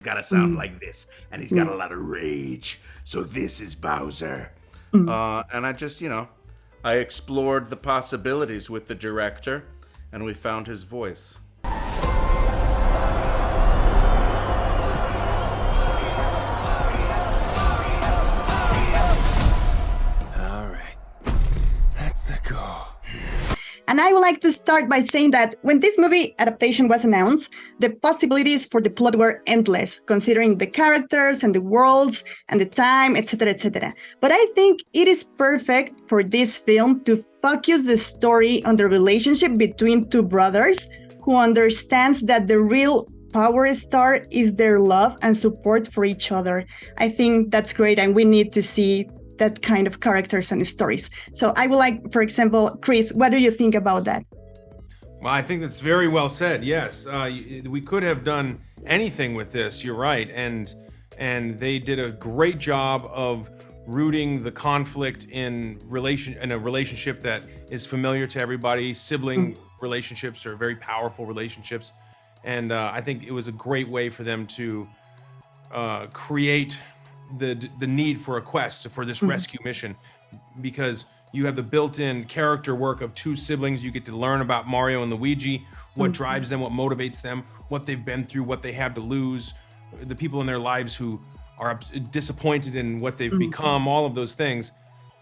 gotta sound like this, and he's got a lot of rage. So this is Bowser. And I just, I explored the possibilities with the director, and we found his voice. And I would like to start by saying that when this movie adaptation was announced, the possibilities for the plot were endless, considering the characters and the worlds and the time, etc., etc. But I think it is perfect for this film to focus the story on the relationship between two brothers who understands that the real power star is their love and support for each other. I think that's great, and we need to see that kind of characters and stories. So I would like, for example, Chris, what do you think about that? Well, I think that's very well said. Yes, we could have done anything with this. You're right, and they did a great job of rooting the conflict in a relationship that is familiar to everybody. Sibling relationships are very powerful relationships, and I think it was a great way for them to create the need for a quest for this rescue mission, because you have the built-in character work of two siblings. You get to learn about Mario and Luigi, what drives them, what motivates them, what they've been through, what they have to lose, the people in their lives who are disappointed in what they've become, all of those things.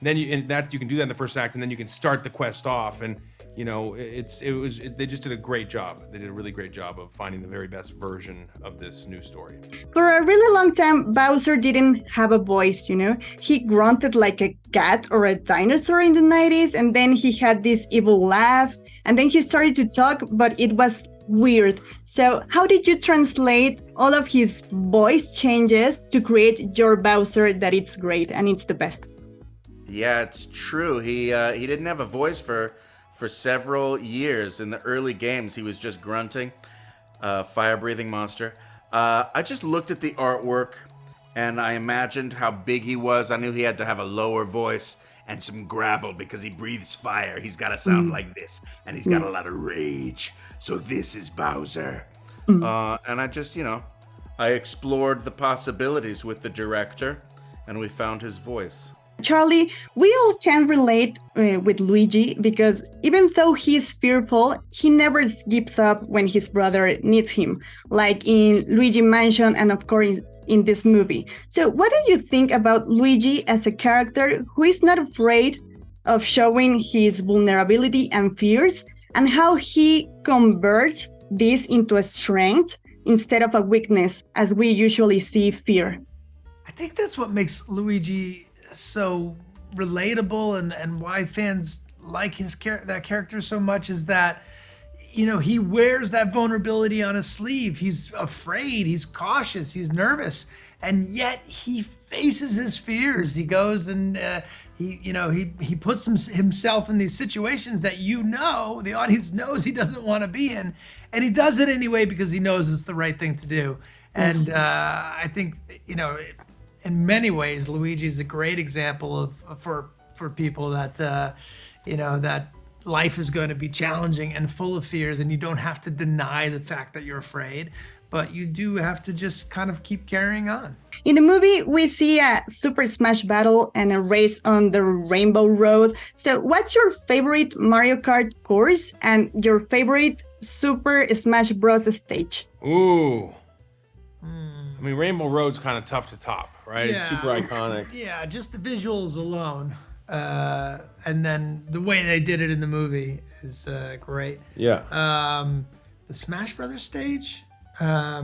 Then you can do that in the first act, and then you can start the quest off. And they just did a great job. They did a really great job of finding the very best version of this new story. For a really long time, Bowser didn't have a voice, He grunted like a cat or a dinosaur in the 90s, and then he had this evil laugh, and then he started to talk, but it was weird. So how did you translate all of his voice changes to create your Bowser that it's great and it's the best? Yeah, it's true. He didn't have a voice for several years. In the early games, he was just grunting, fire-breathing monster. I just looked at the artwork, and I imagined how big he was. I knew he had to have a lower voice and some gravel because he breathes fire. He's got to sound like this, and he's got a lot of rage. So this is Bowser. And I just, I explored the possibilities with the director, and we found his voice. Charlie, we all can relate with Luigi because even though he's fearful, he never gives up when his brother needs him, like in Luigi Mansion and of course in this movie. So what do you think about Luigi as a character who is not afraid of showing his vulnerability and fears, and how he converts this into a strength instead of a weakness as we usually see fear? I think that's what makes Luigi so relatable and why fans like that character so much, is that he wears that vulnerability on his sleeve. He's afraid, he's cautious, he's nervous, and yet he faces his fears. He goes and he puts himself in these situations that the audience knows he doesn't want to be in, and he does it anyway because he knows it's the right thing to do. And I think in many ways, Luigi is a great example for people that that life is going to be challenging and full of fears, and you don't have to deny the fact that you're afraid, but you do have to just kind of keep carrying on. In the movie, we see a Super Smash battle and a race on the Rainbow Road. So what's your favorite Mario Kart course and your favorite Super Smash Bros. Stage? Ooh. I mean, Rainbow Road's kind of tough to top, right? Yeah. It's super iconic. Yeah, just the visuals alone. And then the way they did it in the movie is great. Yeah. The Smash Brothers stage, I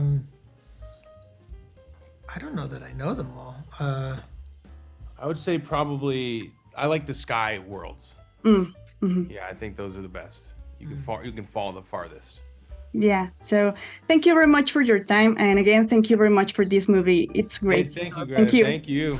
don't know that I know them all. I would say probably I like the Sky Worlds. Yeah, I think those are the best. You can fall the farthest. Yeah, so thank you very much for your time. And again, thank you very much for this movie. It's great. Hey, thank you, guys. Thank you. Thank you.